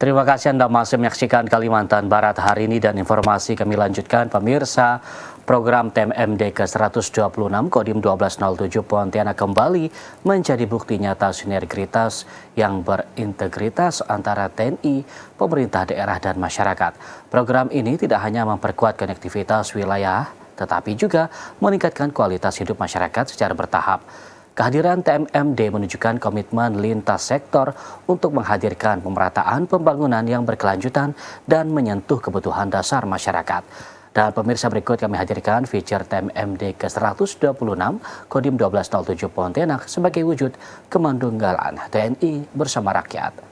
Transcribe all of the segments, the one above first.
Terima kasih Anda masih menyaksikan Kalimantan Barat hari ini, dan informasi kami lanjutkan pemirsa. Program TMMD ke-126 Kodim 1207 Pontianak kembali menjadi bukti nyata sinergitas yang berintegritas antara TNI, pemerintah daerah dan masyarakat. Program ini tidak hanya memperkuat konektivitas wilayah, tetapi juga meningkatkan kualitas hidup masyarakat secara bertahap. Kehadiran TMMD menunjukkan komitmen lintas sektor untuk menghadirkan pemerataan pembangunan yang berkelanjutan dan menyentuh kebutuhan dasar masyarakat. Dan pemirsa, berikut kami hadirkan feature TMMD ke-126 Kodim 1207 Pontianak sebagai wujud kemandunggalan TNI bersama rakyat.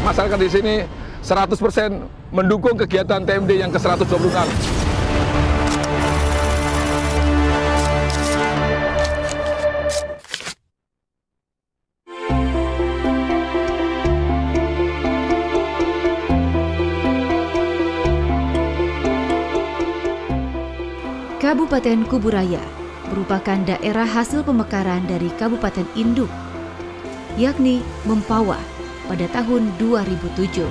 Masyarakat di sini 100% mendukung kegiatan TMD yang ke-126. Kabupaten Kuburaya merupakan daerah hasil pemekaran dari Kabupaten Induk, yakni Mempawah, pada tahun 2007.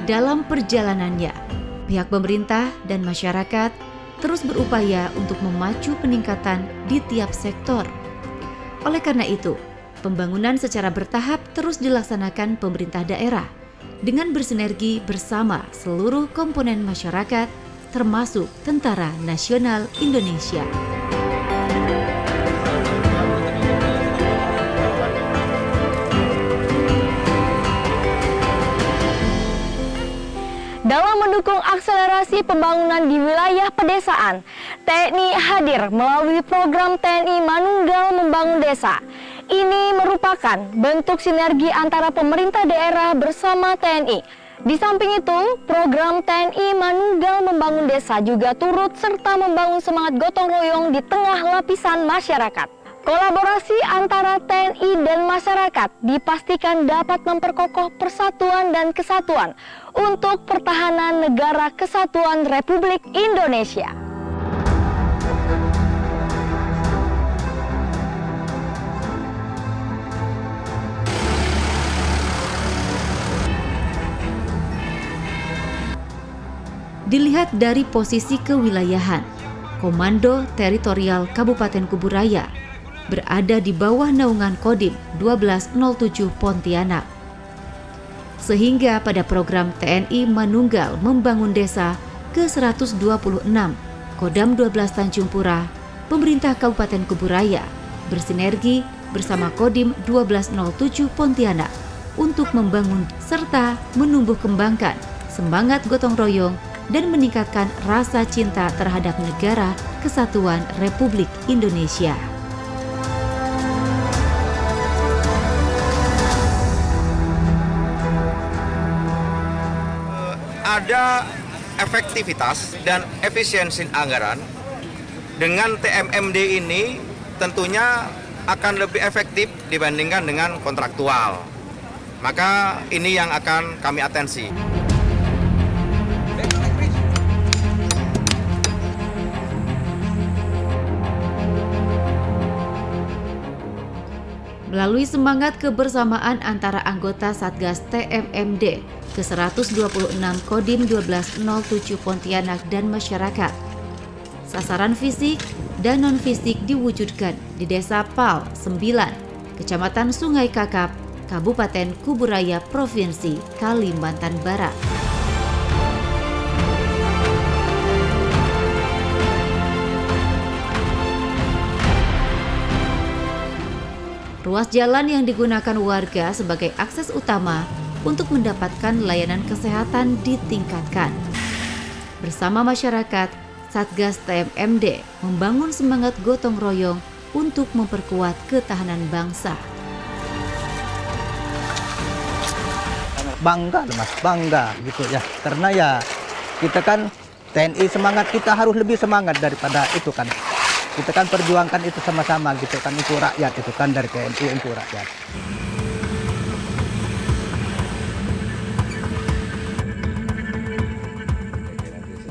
Dalam perjalanannya, pihak pemerintah dan masyarakat terus berupaya untuk memacu peningkatan di tiap sektor. Oleh karena itu, pembangunan secara bertahap terus dilaksanakan pemerintah daerah dengan bersinergi bersama seluruh komponen masyarakat, termasuk Tentara Nasional Indonesia. Dalam mendukung akselerasi pembangunan di wilayah pedesaan, TNI hadir melalui program TNI Manunggal Membangun Desa. Ini merupakan bentuk sinergi antara pemerintah daerah bersama TNI. Di samping itu, program TNI Manunggal Membangun Desa juga turut serta membangun semangat gotong royong di tengah lapisan masyarakat. Kolaborasi antara TNI dan masyarakat dipastikan dapat memperkokoh persatuan dan kesatuan untuk pertahanan negara kesatuan Republik Indonesia. Dilihat dari posisi kewilayahan, Komando Teritorial Kabupaten Kuburaya berada di bawah naungan Kodim 1207 Pontianak. Sehingga pada program TNI Manunggal Membangun Desa ke-126 Kodam 12 Tanjung Pura, pemerintah Kabupaten Kuburaya bersinergi bersama Kodim 1207 Pontianak untuk membangun serta menumbuh kembangkan semangat gotong royong dan meningkatkan rasa cinta terhadap negara kesatuan Republik Indonesia. Ada efektivitas dan efisiensi anggaran. Dengan TMMD ini tentunya akan lebih efektif dibandingkan dengan kontraktual. Maka ini yang akan kami atensi. Melalui semangat kebersamaan antara anggota Satgas TMMD ke-126 Kodim 1207 Pontianak dan masyarakat, sasaran fisik dan non-fisik diwujudkan di Desa Pal 9, Kecamatan Sungai Kakap, Kabupaten Kuburaya, Provinsi Kalimantan Barat. Ruas jalan yang digunakan warga sebagai akses utama untuk mendapatkan layanan kesehatan ditingkatkan. Bersama masyarakat, Satgas TMMD membangun semangat gotong royong untuk memperkuat ketahanan bangsa. Bangga Mas, bangga gitu ya. Karena ya kita kan TNI, semangat kita harus lebih semangat daripada itu kan. Kita kan perjuangkan itu sama-sama gitu kan, untuk rakyat itu kan, dari TNI untuk rakyat.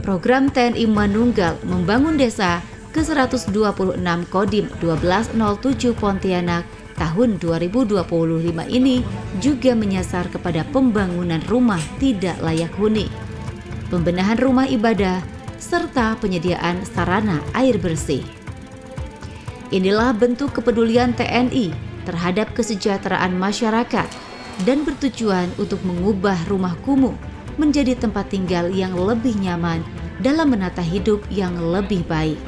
Program TNI Manunggal Membangun Desa ke-126 Kodim 1207 Pontianak tahun 2025 ini juga menyasar kepada pembangunan rumah tidak layak huni, pembenahan rumah ibadah, serta penyediaan sarana air bersih. Inilah bentuk kepedulian TNI terhadap kesejahteraan masyarakat dan bertujuan untuk mengubah rumah kumuh menjadi tempat tinggal yang lebih nyaman dalam menata hidup yang lebih baik.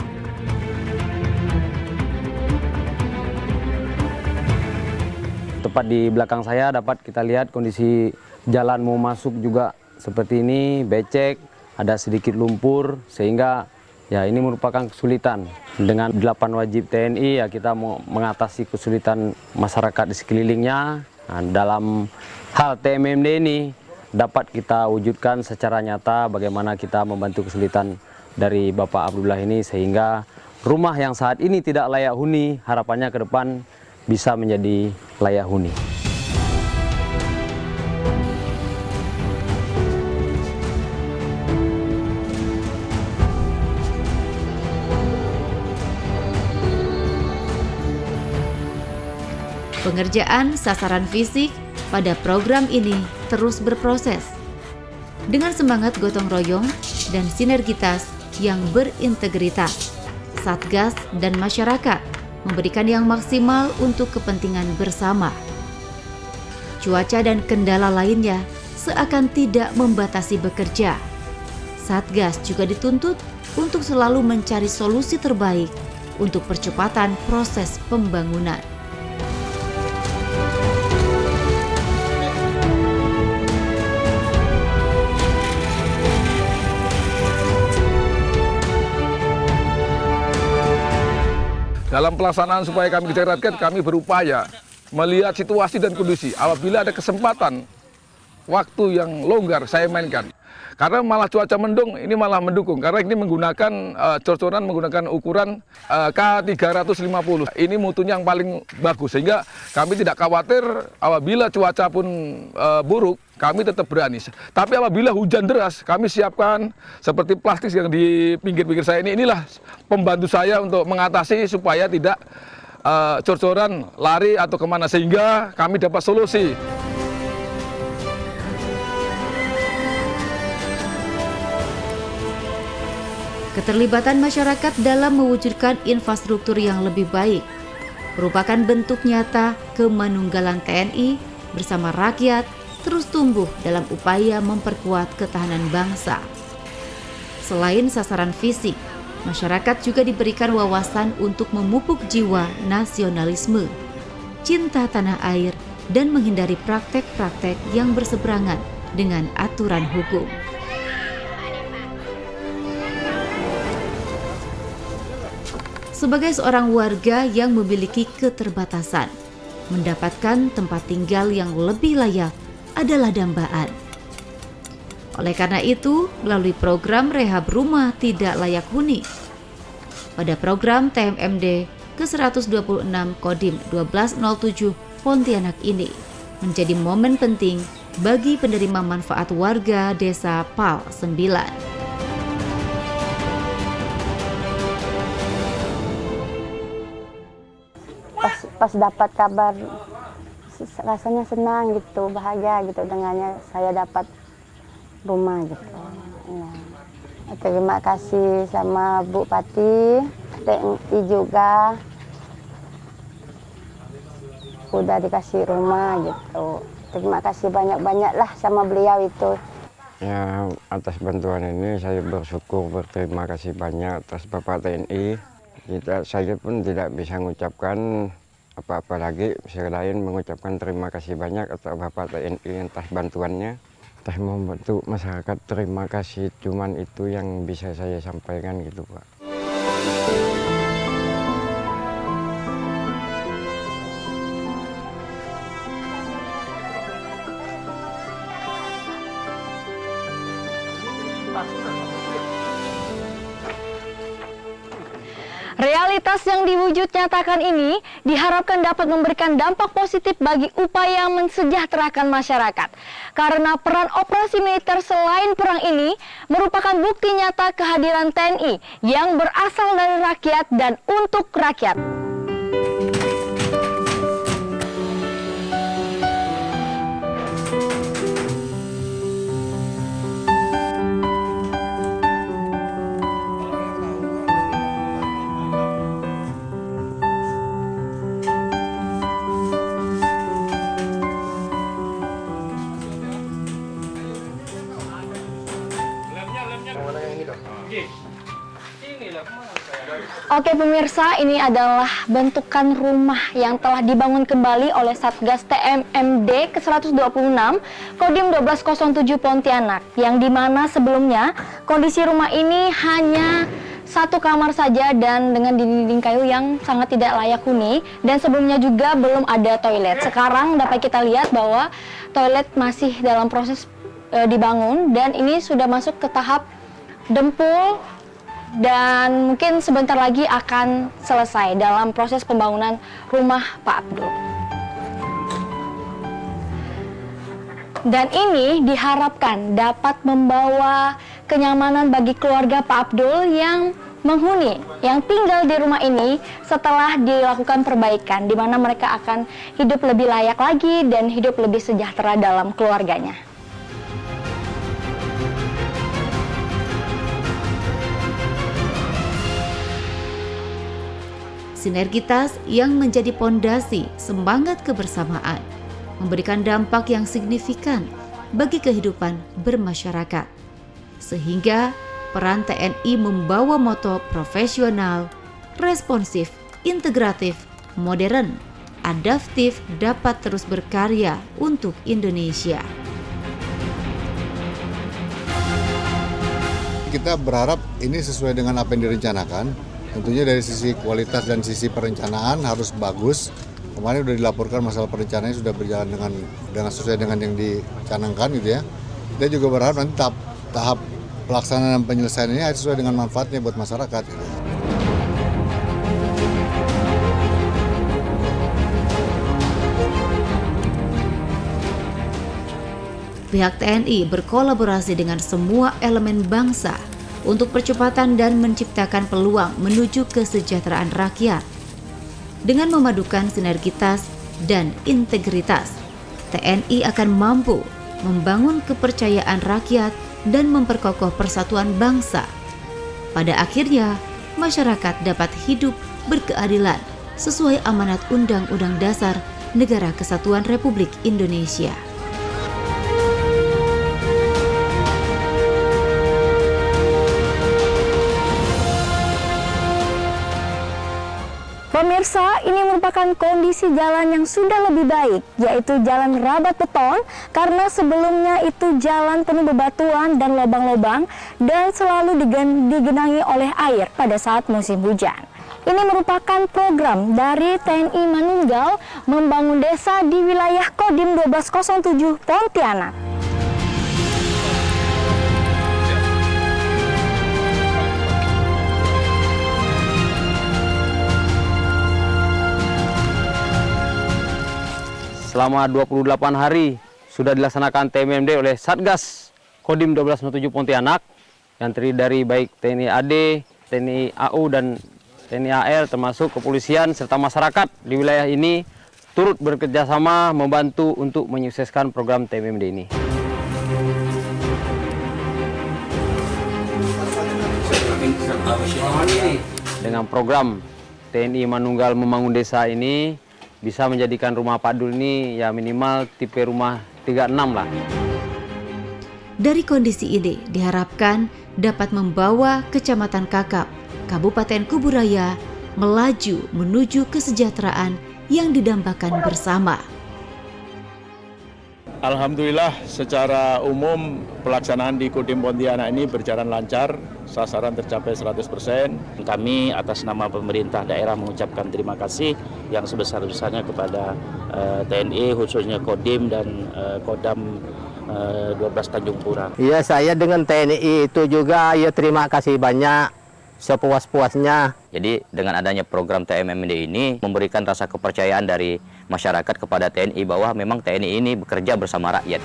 Tepat di belakang saya dapat kita lihat kondisi jalan mau masuk juga seperti ini, becek, ada sedikit lumpur, sehingga ya ini merupakan kesulitan. Dengan 8 wajib TNI ya kita mau mengatasi kesulitan masyarakat di sekelilingnya. Nah, dalam hal TMMD ini dapat kita wujudkan secara nyata bagaimana kita membantu kesulitan dari Bapak Abdullah ini, sehingga rumah yang saat ini tidak layak huni harapannya ke depan bisa menjadi layak huni. Pengerjaan sasaran fisik pada program ini terus berproses dengan semangat gotong royong dan sinergitas yang berintegritas. Satgas dan masyarakat memberikan yang maksimal untuk kepentingan bersama. Cuaca dan kendala lainnya seakan tidak membatasi bekerja. Satgas juga dituntut untuk selalu mencari solusi terbaik untuk percepatan proses pembangunan. Dalam pelaksanaan supaya kami kejar target, kami berupaya melihat situasi dan kondisi. Apabila ada kesempatan, waktu yang longgar saya mainkan. Karena malah cuaca mendung, ini malah mendukung. Karena ini menggunakan cor-coran, menggunakan ukuran K350. Ini mutunya yang paling bagus, sehingga kami tidak khawatir apabila cuaca pun buruk, kami tetap berani. Tapi apabila hujan deras, kami siapkan seperti plastik yang di pinggir-pinggir saya ini. Inilah pembantu saya untuk mengatasi supaya tidak cor-coran lari atau kemana, sehingga kami dapat solusi. Keterlibatan masyarakat dalam mewujudkan infrastruktur yang lebih baik merupakan bentuk nyata kemanunggalan TNI bersama rakyat terus tumbuh dalam upaya memperkuat ketahanan bangsa. Selain sasaran fisik, masyarakat juga diberikan wawasan untuk memupuk jiwa nasionalisme, cinta tanah air, dan menghindari praktek-praktek yang berseberangan dengan aturan hukum. Sebagai seorang warga yang memiliki keterbatasan, mendapatkan tempat tinggal yang lebih layak adalah dambaan. Oleh karena itu, melalui program rehab rumah tidak layak huni, pada program TMMD ke-126 Kodim 1207 Pontianak ini menjadi momen penting bagi penerima manfaat warga desa Pal 9. Pas dapat kabar rasanya senang gitu, bahagia gitu dengannya saya dapat rumah gitu. Ya. Terima kasih sama Bu Pati, TNI juga udah dikasih rumah gitu. Terima kasih banyak-banyak lah sama beliau itu. Ya, atas bantuan ini saya bersyukur, berterima kasih banyak atas Bapak TNI. Saya pun tidak bisa mengucapkan apa-apa lagi selain mengucapkan terima kasih banyak atas Bapak TNI atas bantuannya, atas membantu masyarakat. Terima kasih, cuman itu yang bisa saya sampaikan gitu Pak. Realitas sinergitas yang diwujud nyatakan ini diharapkan dapat memberikan dampak positif bagi upaya mensejahterakan masyarakat. Karena peran operasi militer selain perang ini merupakan bukti nyata kehadiran TNI yang berasal dari rakyat dan untuk rakyat. Oke pemirsa, ini adalah bentukan rumah yang telah dibangun kembali oleh Satgas TMMD ke-126 Kodim 1207 Pontianak, yang dimana sebelumnya kondisi rumah ini hanya satu kamar saja dan dengan dinding kayu yang sangat tidak layak huni, dan sebelumnya juga belum ada toilet. Sekarang dapat kita lihat bahwa toilet masih dalam proses dibangun dan ini sudah masuk ke tahap dempul dan mungkin sebentar lagi akan selesai dalam proses pembangunan rumah Pak Abdul. Dan ini diharapkan dapat membawa kenyamanan bagi keluarga Pak Abdul yang menghuni, yang tinggal di rumah ini setelah dilakukan perbaikan, di mana mereka akan hidup lebih layak lagi dan hidup lebih sejahtera dalam keluarganya. Sinergitas yang menjadi pondasi semangat kebersamaan memberikan dampak yang signifikan bagi kehidupan bermasyarakat, sehingga peran TNI membawa moto profesional, responsif, integratif, modern, adaptif dapat terus berkarya untuk Indonesia. Kita berharap ini sesuai dengan apa yang direncanakan. Tentunya dari sisi kualitas dan sisi perencanaan harus bagus. Kemarin sudah dilaporkan masalah perencanaannya sudah berjalan dengan sesuai dengan yang dicanangkan gitu ya. Kita juga berharap nanti tahap pelaksanaan dan penyelesaian ini sesuai dengan manfaatnya buat masyarakat. Gitu. Pihak TNI berkolaborasi dengan semua elemen bangsa untuk percepatan dan menciptakan peluang menuju kesejahteraan rakyat. Dengan memadukan sinergitas dan integritas, TNI akan mampu membangun kepercayaan rakyat dan memperkokoh persatuan bangsa. Pada akhirnya, masyarakat dapat hidup berkeadilan sesuai amanat Undang-Undang Dasar Negara Kesatuan Republik Indonesia. Pemirsa, ini merupakan kondisi jalan yang sudah lebih baik, yaitu jalan rabat beton, karena sebelumnya itu jalan penuh bebatuan dan lubang-lubang dan selalu digenangi oleh air pada saat musim hujan. Ini merupakan program dari TNI Manunggal membangun desa di wilayah Kodim 1207 Pontianak. Selama 28 hari sudah dilaksanakan TMMD oleh Satgas Kodim 1207 Pontianak yang terdiri dari baik TNI AD, TNI AU, dan TNI AL termasuk kepolisian serta masyarakat di wilayah ini turut bekerjasama membantu untuk menyukseskan program TMMD ini. Dengan program TNI Manunggal Membangun Desa ini bisa menjadikan rumah Pak Abdul ini ya minimal tipe rumah 36 lah. Dari kondisi ini diharapkan dapat membawa Kecamatan Kakap, Kabupaten Kuburaya melaju menuju kesejahteraan yang didambakan bersama. Alhamdulillah secara umum pelaksanaan di Kodim Pontianak ini berjalan lancar, sasaran tercapai 100%. Kami atas nama pemerintah daerah mengucapkan terima kasih yang sebesar-besarnya kepada TNI, khususnya Kodim dan Kodam 12 Tanjung Pura. Iya, saya dengan TNI itu juga ya terima kasih banyak. sepuas-puasnya. Jadi dengan adanya program TMMD ini memberikan rasa kepercayaan dari masyarakat kepada TNI bahwa memang TNI ini bekerja bersama rakyat.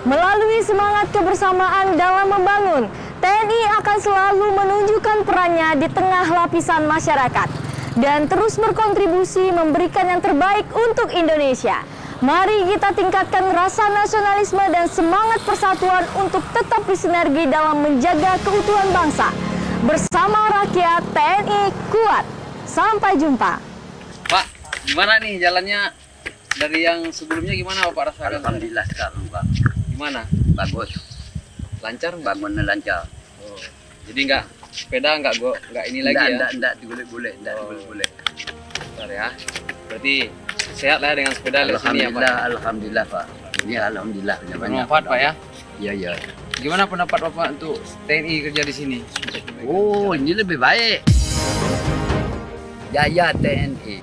Melalui semangat kebersamaan dalam membangun, TNI akan selalu menunjukkan perannya di tengah lapisan masyarakat dan terus berkontribusi memberikan yang terbaik untuk Indonesia. Mari kita tingkatkan rasa nasionalisme dan semangat persatuan untuk tetap bersinergi dalam menjaga keutuhan bangsa. Bersama rakyat, TNI kuat. Sampai jumpa. Pak, gimana nih jalannya dari yang sebelumnya, gimana Bapak rasakan? Alhamdulillah sekarang, Pak. Gimana? Bagus. Lancar? Bangunnya lancar. Oh, jadi nggak sepeda nggak ini lagi ya? Enggak digolek-golek, digolek-golek. Bentar ya. Berarti sehat lah dengan sepeda di sini ya Pak? Alhamdulillah Pak. Ini alhamdulillah bermanfaat Pak ya? Iya iya. Gimana pendapat Bapak untuk TNI kerja di sini? Oh, ini lebih baik. Jaya TNI.